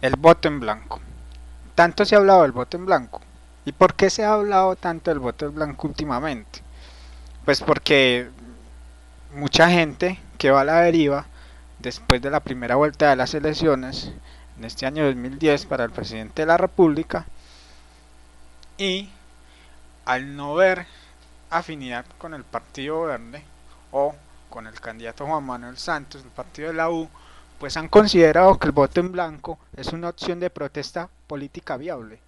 El voto en blanco. Tanto se ha hablado del voto en blanco. ¿Y por qué se ha hablado tanto del voto en blanco últimamente? Pues porque mucha gente que va a la deriva después de la primera vuelta de las elecciones en este año 2010 para el presidente de la República, y al no ver afinidad con el Partido Verde o con el candidato Juan Manuel Santos, el partido de la U, pues han considerado que el voto en blanco es una opción de protesta política viable.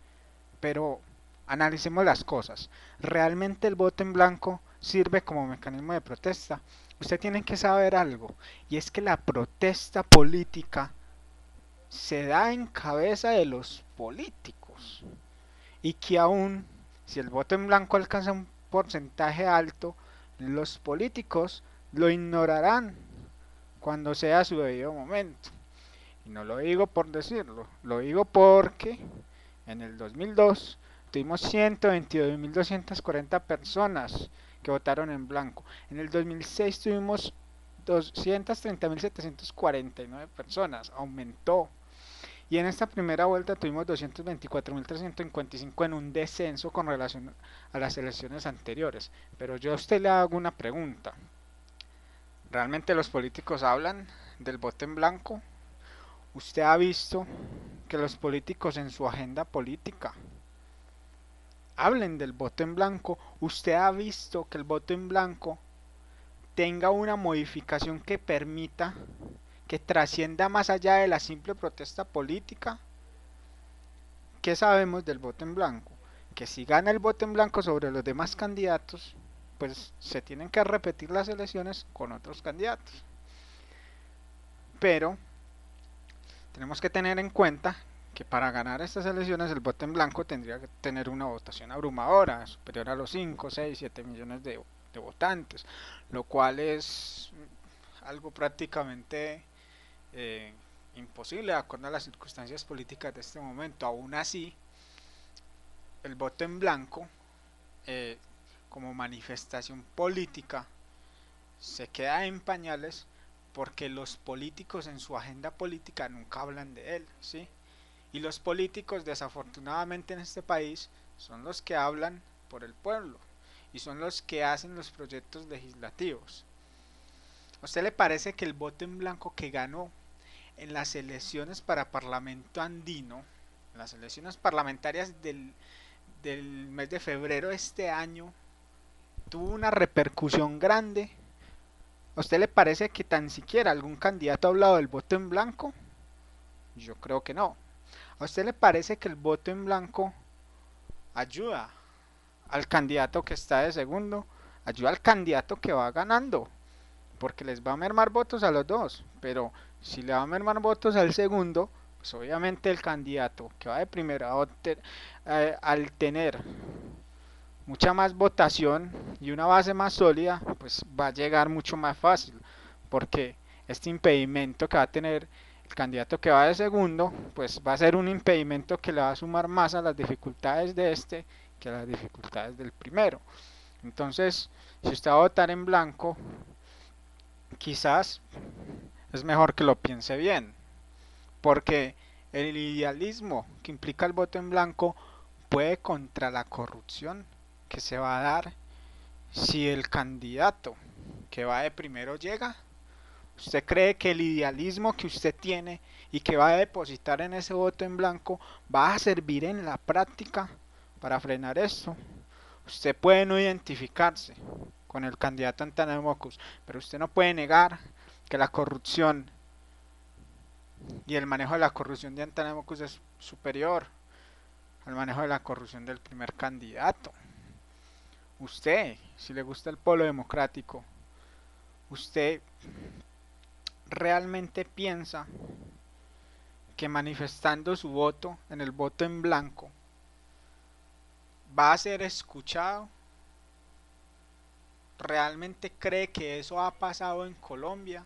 Pero analicemos las cosas. ¿Realmente el voto en blanco sirve como mecanismo de protesta? Usted tiene que saber algo, y es que la protesta política se da en cabeza de los políticos, y que aún si el voto en blanco alcanza un porcentaje alto, los políticos lo ignorarán cuando sea su debido momento. Y no lo digo por decirlo, lo digo porque en el 2002 tuvimos 122.240 personas que votaron en blanco. En el 2006 tuvimos 230.749 personas, aumentó. Y en esta primera vuelta tuvimos 224.355 en un descenso con relación a las elecciones anteriores. Pero yo a usted le hago una pregunta. ¿Realmente los políticos hablan del voto en blanco? ¿Usted ha visto que los políticos en su agenda política hablen del voto en blanco? ¿Usted ha visto que el voto en blanco tenga una modificación que permita que trascienda más allá de la simple protesta política? ¿Qué sabemos del voto en blanco? Que si gana el voto en blanco sobre los demás candidatos, pues se tienen que repetir las elecciones con otros candidatos. Pero tenemos que tener en cuenta que para ganar estas elecciones el voto en blanco tendría que tener una votación abrumadora, superior a los 5, 6, 7 millones de votantes, lo cual es algo prácticamente eh, imposible de acuerdo a las circunstancias políticas de este momento. Aún así, el voto en blanco, eh, como manifestación política, se queda en pañales porque los políticos en su agenda política nunca hablan de él, ¿sí? Y los políticos, desafortunadamente en este país, son los que hablan por el pueblo y son los que hacen los proyectos legislativos. ¿A usted le parece que el voto en blanco que ganó en las elecciones para Parlamento Andino, en las elecciones parlamentarias del mes de febrero de este año, tuvo una repercusión grande? ¿A usted le parece que tan siquiera algún candidato ha hablado del voto en blanco? Yo creo que no. ¿A usted le parece que el voto en blanco ayuda al candidato que está de segundo? Ayuda al candidato que va ganando, porque les va a mermar votos a los dos. Pero si le va a mermar votos al segundo, pues obviamente el candidato que va de primero al tener mucha más votación y una base más sólida, pues va a llegar mucho más fácil, porque este impedimento que va a tener el candidato que va de segundo, pues va a ser un impedimento que le va a sumar más a las dificultades de este que a las dificultades del primero. Entonces, si usted va a votar en blanco, quizás es mejor que lo piense bien, porque el idealismo que implica el voto en blanco puede contra la corrupción que se va a dar si el candidato que va de primero llega. ¿Usted cree que el idealismo que usted tiene y que va a depositar en ese voto en blanco va a servir en la práctica para frenar esto? Usted puede no identificarse con el candidato Antanemocus, pero usted no puede negar que la corrupción y el manejo de la corrupción de Antanemocus es superior al manejo de la corrupción del primer candidato. Usted, si le gusta el polo democrático, usted realmente piensa que manifestando su voto en el voto en blanco va a ser escuchado. ¿Realmente cree que eso ha pasado en Colombia?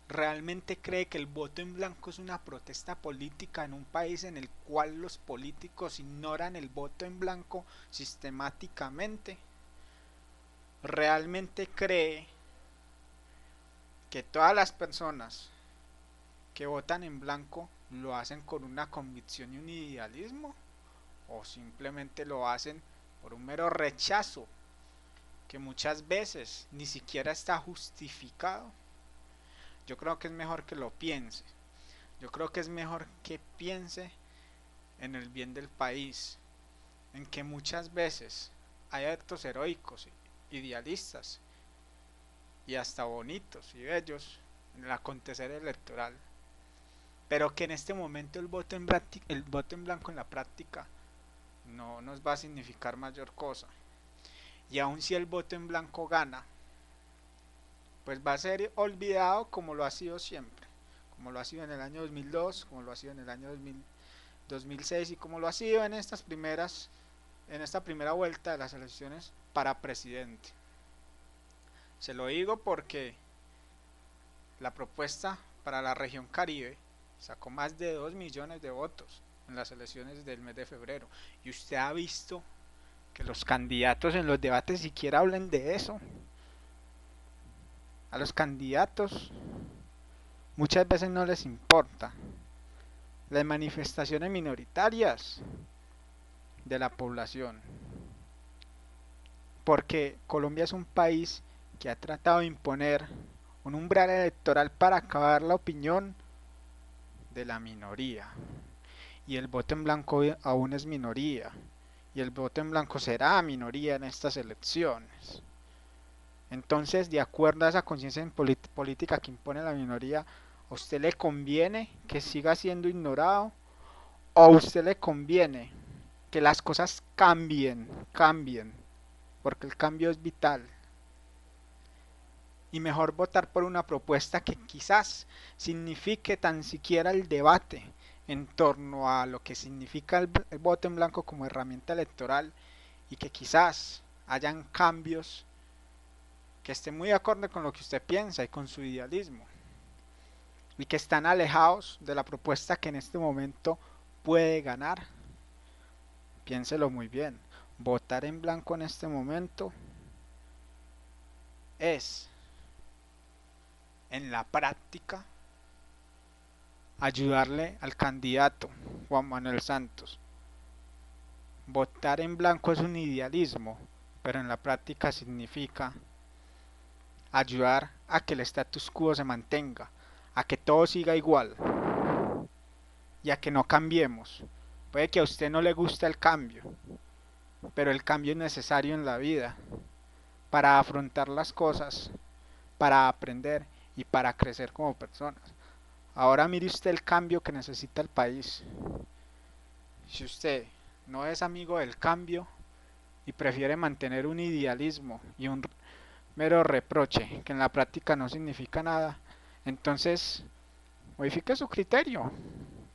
¿Realmente cree que el voto en blanco es una protesta política en un país en el cual los políticos ignoran el voto en blanco sistemáticamente? ¿Realmente cree que todas las personas que votan en blanco lo hacen con una convicción y un idealismo, o simplemente lo hacen por un mero rechazo que muchas veces ni siquiera está justificado. Yo creo que es mejor que lo piense. Yo creo que es mejor que piense en el bien del país, en que muchas veces hay actos heroicos, idealistas y hasta bonitos y bellos en el acontecer electoral, pero que en este momento el voto en blanco en la práctica no nos va a significar mayor cosa. Y aun si el voto en blanco gana, pues va a ser olvidado como lo ha sido siempre, como lo ha sido en el año 2002, como lo ha sido en el año 2006 y como lo ha sido en esta primera vuelta de las elecciones para presidente. Se lo digo porque la propuesta para la región Caribe sacó más de 2 millones de votos en las elecciones del mes de febrero. Y usted ha visto que los candidatos en los debates siquiera hablen de eso. A los candidatos muchas veces no les importa las manifestaciones minoritarias de la población. Porque Colombia es un país que ha tratado de imponer un umbral electoral para acabar la opinión de la minoría. Y el voto en blanco aún es minoría. Y el voto en blanco será minoría en estas elecciones. Entonces, de acuerdo a esa conciencia política que impone la minoría, ¿a usted le conviene que siga siendo ignorado? ¿O a usted le conviene que las cosas cambien? Porque el cambio es vital. Y mejor votar por una propuesta que quizás signifique tan siquiera el debate en torno a lo que significa el voto en blanco como herramienta electoral, y que quizás hayan cambios que estén muy acorde con lo que usted piensa y con su idealismo, y que están alejados de la propuesta que en este momento puede ganar. Piénselo muy bien. Votar en blanco en este momento es, en la práctica, ayudarle al candidato Juan Manuel Santos. Votar en blanco es un idealismo, pero en la práctica significa ayudar a que el status quo se mantenga, a que todo siga igual y a que no cambiemos. Puede que a usted no le guste el cambio, pero el cambio es necesario en la vida para afrontar las cosas, para aprender y para crecer como personas. Ahora mire usted el cambio que necesita el país. Si usted no es amigo del cambio y prefiere mantener un idealismo y un mero reproche que en la práctica no significa nada, entonces modifique su criterio.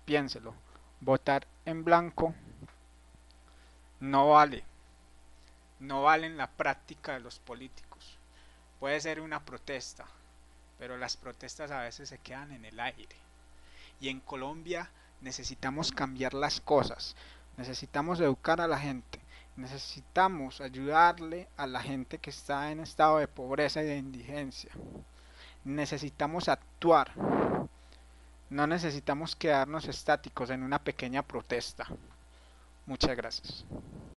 Piénselo. Votar en blanco no vale. No vale en la práctica de los políticos. Puede ser una protesta, pero las protestas a veces se quedan en el aire. Y en Colombia necesitamos cambiar las cosas. Necesitamos educar a la gente. Necesitamos ayudarle a la gente que está en estado de pobreza y de indigencia. Necesitamos actuar. No necesitamos quedarnos estáticos en una pequeña protesta. Muchas gracias.